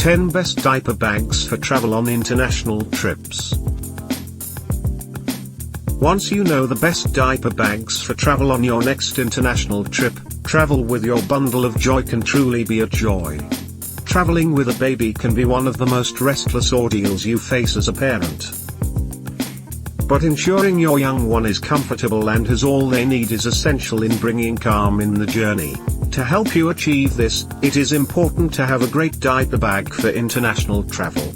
10 Best Diaper Bags for Travel on International Trips. Once you know the best diaper bags for travel on your next international trip, travel with your bundle of joy can truly be a joy. Traveling with a baby can be one of the most restless ordeals you face as a parent. But ensuring your young one is comfortable and has all they need is essential in bringing calm in the journey. To help you achieve this, it is important to have a great diaper bag for international travel.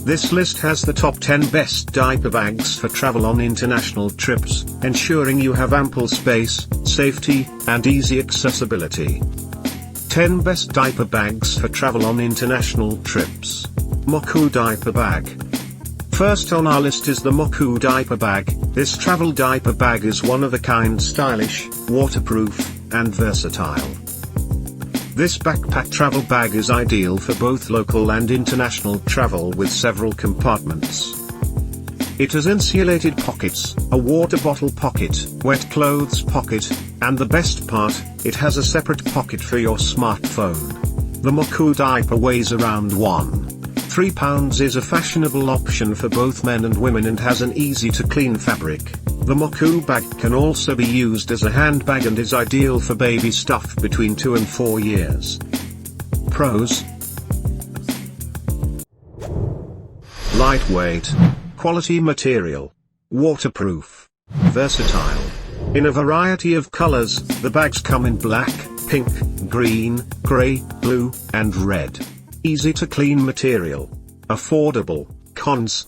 This list has the top 10 best diaper bags for travel on international trips, ensuring you have ample space, safety, and easy accessibility. 10 Best Diaper Bags for Travel on International Trips. Moku Diaper Bag. First on our list is the Moku Diaper Bag. This travel diaper bag is one of a kind, stylish, waterproof, and versatile. This backpack travel bag is ideal for both local and international travel with several compartments. It has insulated pockets, a water bottle pocket, wet clothes pocket, and the best part, it has a separate pocket for your smartphone. The Moku diaper weighs around 1.3 pounds, is a fashionable option for both men and women and has an easy-to-clean fabric. The Moku bag can also be used as a handbag and is ideal for baby stuff between 2 and 4 years. Pros: lightweight, quality material, waterproof, versatile. In a variety of colors, the bags come in black, pink, green, gray, blue, and red. Easy to clean material. Affordable. Cons: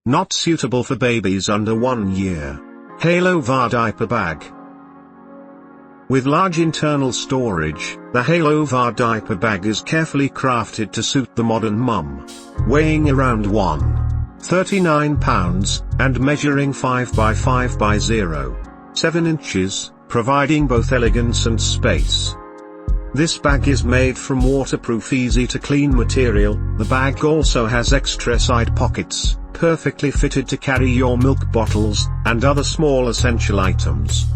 not suitable for babies under 1 year. Halo VAR Diaper Bag. With large internal storage, the Halo VAR Diaper Bag is carefully crafted to suit the modern mum. Weighing around 1.39 pounds, and measuring 5 by 5 by 0.7 inches, providing both elegance and space. This bag is made from waterproof, easy-to-clean material. The bag also has extra side pockets, perfectly fitted to carry your milk bottles, and other small essential items.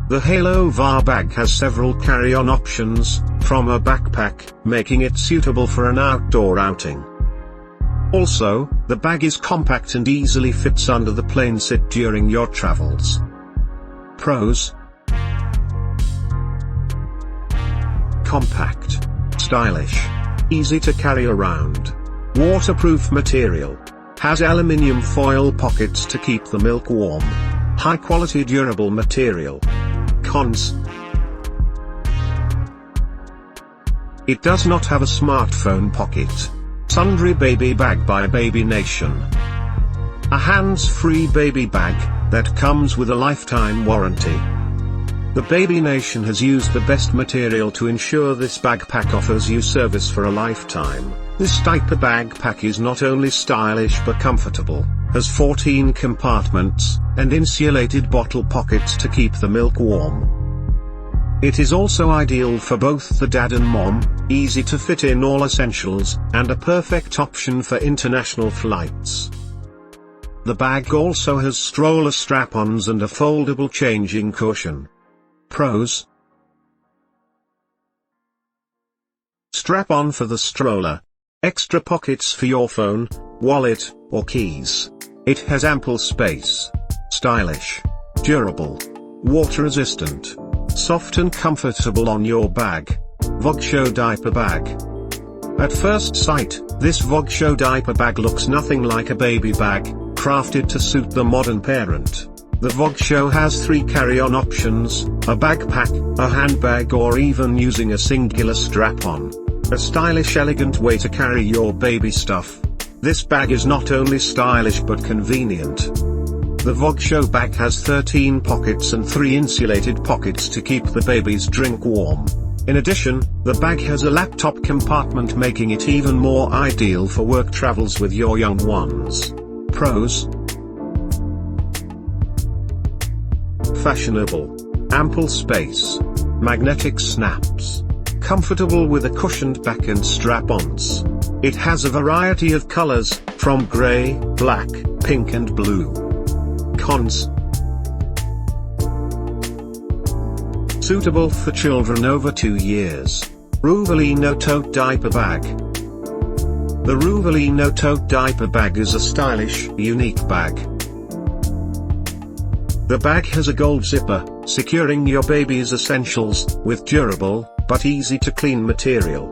The Halo VAR bag has several carry-on options, from a backpack, making it suitable for an outdoor outing. Also, the bag is compact and easily fits under the plane seat during your travels. Pros: compact, stylish, easy to carry around, waterproof material, has aluminium foil pockets to keep the milk warm, high quality durable material. Cons: it does not have a smartphone pocket. Sundry Baby Bag by Baby Nation. A hands-free baby bag that comes with a lifetime warranty. The Baby Nation has used the best material to ensure this backpack offers you service for a lifetime. This diaper backpack is not only stylish but comfortable, has 14 compartments, and insulated bottle pockets to keep the milk warm. It is also ideal for both the dad and mom, easy to fit in all essentials, and a perfect option for international flights. The bag also has stroller strap-ons and a foldable changing cushion. Pros: strap-on for the stroller. Extra pockets for your phone, wallet, or keys. It has ample space. Stylish. Durable. Water-resistant. Soft and comfortable on your bag. Vogue Diaper Bag. At first sight, this Vogue diaper bag looks nothing like a baby bag, crafted to suit the modern parent. The Vogue has 3 carry-on options: a backpack, a handbag, or even using a singular strap-on. A stylish, elegant way to carry your baby stuff. This bag is not only stylish but convenient. The Vogue bag has 13 pockets and 3 insulated pockets to keep the baby's drink warm. In addition, the bag has a laptop compartment, making it even more ideal for work travels with your young ones. Pros: fashionable. Ample space. Magnetic snaps. Comfortable with a cushioned back and strap-ons. It has a variety of colors, from gray, black, pink and blue. Cons: suitable for children over 2 years. Ruvalino Tote Diaper Bag. The Ruvalino Tote Diaper Bag is a stylish, unique bag. The bag has a gold zipper, securing your baby's essentials, with durable, but easy to clean material.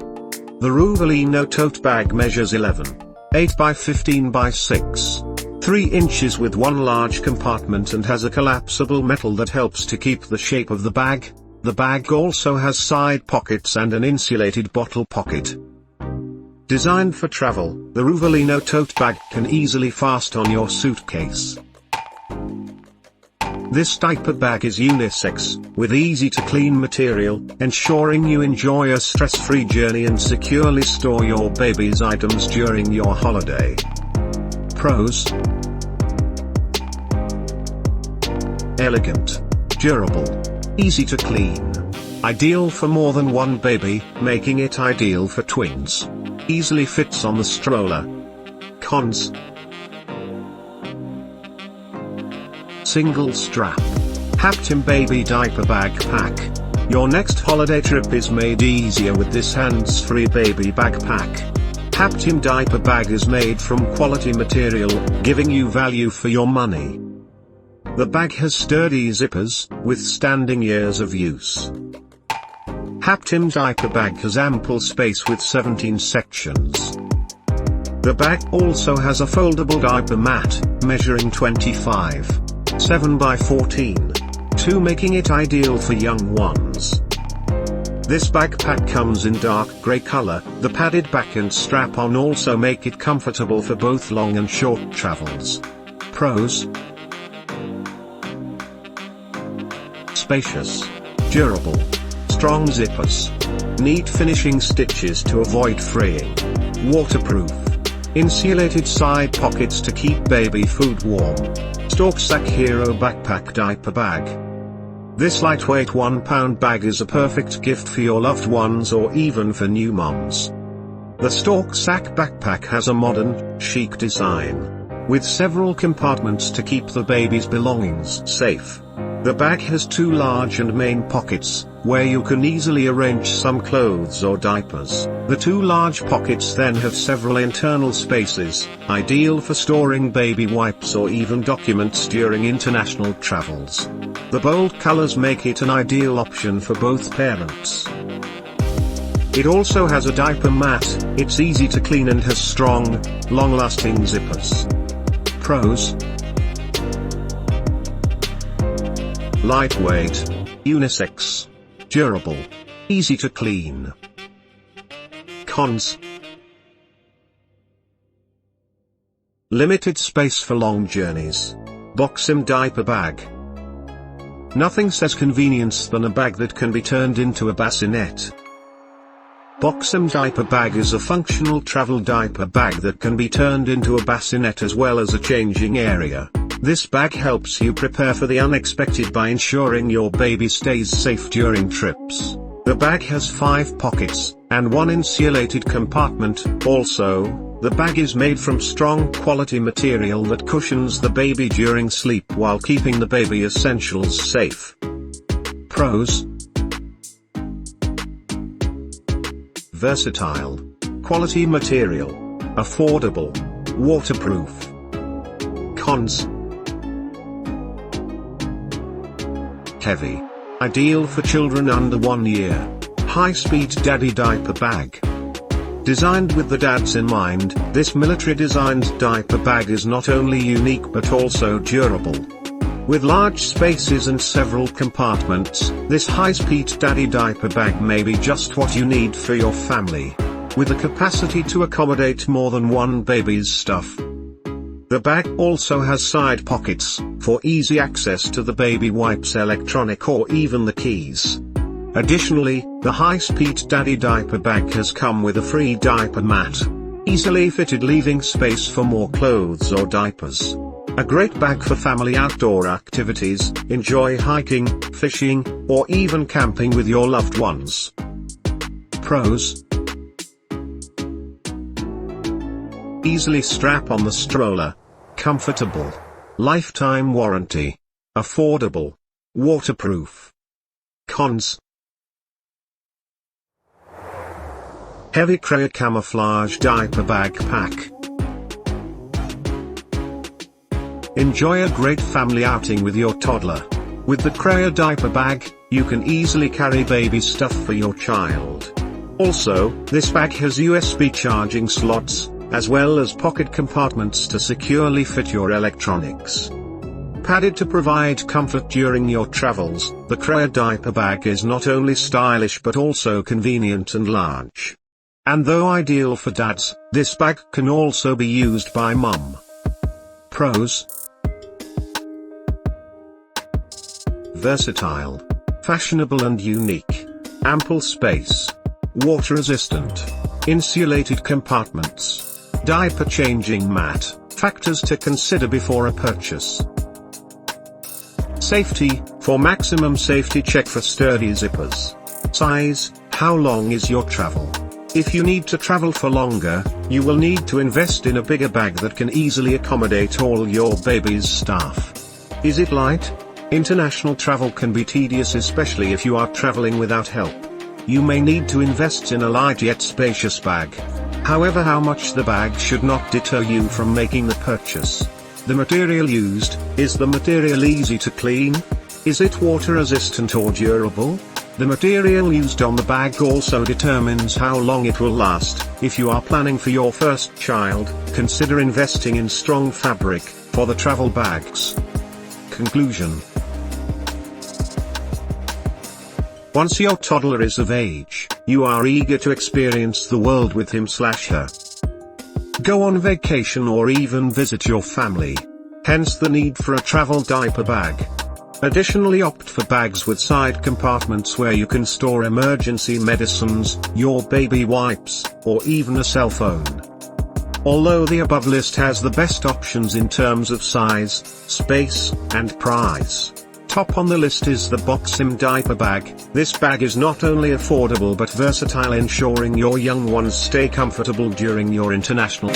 The Ruvalino Tote Bag measures 11.8 by 15 by 6.3 inches with one large compartment and has a collapsible metal that helps to keep the shape of the bag. The bag also has side pockets and an insulated bottle pocket. Designed for travel, the Ruvalino Tote Bag can easily fasten on your suitcase. This diaper bag is unisex, with easy-to-clean material, ensuring you enjoy a stress-free journey and securely store your baby's items during your holiday. Pros: elegant, durable, easy to clean. Ideal for more than one baby, making it ideal for twins. Easily fits on the stroller. Cons: single strap. Haptim Baby Diaper Backpack. Your next holiday trip is made easier with this hands-free baby backpack. Haptim Diaper Bag is made from quality material, giving you value for your money. The bag has sturdy zippers, withstanding years of use. Haptim Diaper Bag has ample space with 17 sections. The bag also has a foldable diaper mat, measuring 25.7 by 14.2, making it ideal for young ones. This backpack comes in dark grey color. The padded back and strap-on also make it comfortable for both long and short travels. Pros: spacious, durable, strong zippers, neat finishing stitches to avoid fraying, waterproof, insulated side pockets to keep baby food warm. Storksack Hero Backpack Diaper Bag. This lightweight 1-pound bag is a perfect gift for your loved ones or even for new moms. The Storksack backpack has a modern, chic design, with several compartments to keep the baby's belongings safe. The bag has 2 large and main pockets, where you can easily arrange some clothes or diapers. The 2 large pockets then have several internal spaces, ideal for storing baby wipes or even documents during international travels. The bold colors make it an ideal option for both parents. It also has a diaper mat. It's easy to clean and has strong, long-lasting zippers. Pros: lightweight, unisex, durable, easy to clean. Cons: limited space for long journeys. Boxim Diaper Bag. Nothing says convenience than a bag that can be turned into a bassinet. Boxim Diaper Bag is a functional travel diaper bag that can be turned into a bassinet as well as a changing area. This bag helps you prepare for the unexpected by ensuring your baby stays safe during trips. The bag has 5 pockets, and 1 insulated compartment. Also, the bag is made from strong quality material that cushions the baby during sleep while keeping the baby essentials safe. Pros: versatile, quality material, affordable, waterproof. Cons: heavy, ideal for children under 1 year. High-speed daddy diaper bag. Designed with the dads in mind, this military-designed diaper bag is not only unique but also durable. With large spaces and several compartments, this high-speed daddy diaper bag may be just what you need for your family. With a capacity to accommodate more than one baby's stuff. The bag also has side pockets, for easy access to the baby wipes, electronic or even the keys. Additionally, the high-speed daddy diaper bag has come with a free diaper mat. Easily fitted, leaving space for more clothes or diapers. A great bag for family outdoor activities. Enjoy hiking, fishing, or even camping with your loved ones. Pros: easily strap on the stroller. Comfortable. Lifetime warranty. Affordable. Waterproof. Cons: Heavy Craya Camouflage Diaper Bag Pack. Enjoy a great family outing with your toddler. With the Craya Diaper Bag, you can easily carry baby stuff for your child. Also, this bag has USB charging slots, as well as pocket compartments to securely fit your electronics. Padded to provide comfort during your travels, the Craya Diaper Bag is not only stylish but also convenient and large. And though ideal for dads, this bag can also be used by mum. Pros: versatile, fashionable and unique, ample space, water resistant, insulated compartments, diaper changing mat. Factors to consider before a purchase. Safety: for maximum safety, check for sturdy zippers. Size: how long is your travel? If you need to travel for longer, you will need to invest in a bigger bag that can easily accommodate all your baby's stuff. Is it light? International travel can be tedious, especially if you are traveling without help. You may need to invest in a light yet spacious bag. However, how much the bag should not deter you from making the purchase. The material used: is the material easy to clean? Is it water resistant or durable? The material used on the bag also determines how long it will last. If you are planning for your first child, consider investing in strong fabric for the travel bags. Conclusion: once your toddler is of age, you are eager to experience the world with him/her. Go on vacation or even visit your family. Hence the need for a travel diaper bag. Additionally, opt for bags with side compartments where you can store emergency medicines, your baby wipes, or even a cell phone. Although the above list has the best options in terms of size, space, and price, top on the list is the Boxim Diaper Bag. This bag is not only affordable but versatile, ensuring your young ones stay comfortable during your international